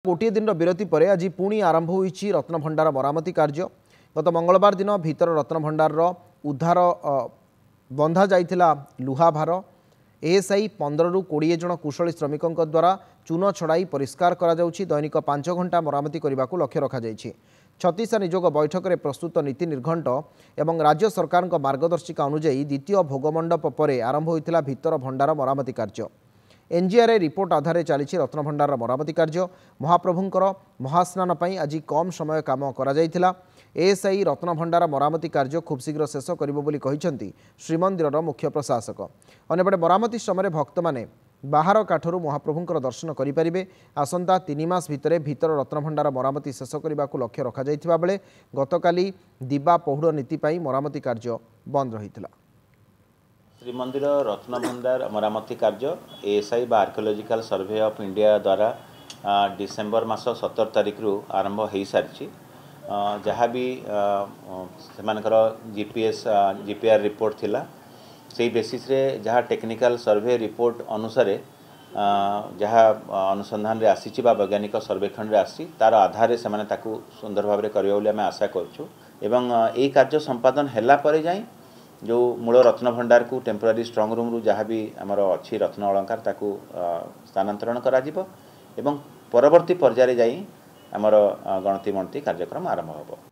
गोटे दिन विरति पर आज पुणी आरंभ होईछि रत्नभंडार मरामती कार्य। गत मंगलवार दिन भीतर रत्नभंडार उद्धार बंधा जाइथिला लुहा भार। एएसआई 15 ରୁ 20 जन कुशली श्रमिकों द्वारा चून छड़ाई परिष्कार करा जाउछि। दैनिक 5 घंटा मरामती करने लक्ष्य रखा जाइछि। छत्तीसा नियोग बैठक में प्रस्तुत नीति निर्घंट एवं राज्य सरकार मार्गदर्शिका अनुଯାयी द्वितीय भोगमंडप पर आरंभ होइथिला भीतर भंडार मरामती कार्य। एनजीआरए रिपोर्ट आधार चली रत्नभंडार मरामती कार्य। महाप्रभुंकर महास्नान पर आज कम समय काम करा जाइथिला। एएसआई रत्नभंडार मरामती कार्य खूब शीघ्र शेष करिबो बोली कहिसेंती श्रीमंदिरर मुख्य प्रशासक। अन्यपटे मरामती समय भक्त माने बाहर काठरू महाप्रभुंकर दर्शन करिपारिबे। आसंता 3 मास भितरे भीतर रत्नभंडार मरामती शेष करने लक्ष्य रखा जाइथिबा बेले गतकाली दिबा पहुड़ नीति पाई मरामती कार्य बंद रहिथिला। श्रीमंदिर रत्नभंडार मरामती कार्य एएसआई बा आर्कियोलॉजिकल सर्वे ऑफ इंडिया द्वारा डिसेंबर मास 17 तारिख रु आरंभ हो सारी। जहाँ भी जीपीआर रिपोर्ट थिला से बेसिस रे जहाँ टेक्निकल सर्वे रिपोर्ट अनुसार जहाँ अनुसंधान रे आसी बा वैज्ञानिक सर्वेक्षण रे आसी तार आधार से सुंदर भाव में करिया बोली आम आशा करूँ। एवं यही कार्य संपादन हैला परे जाई जो मूल रत्नभंडार को टेम्पोरारी स्ट्रंग रूम रु जहाँ भी आमर अच्छी रत्न अलंकार ताकू स्थानांतरण करा जिवो एवं परवर्ती पर्याय जाई आमर गणति मणति कार्यक्रम आरंभ होबो।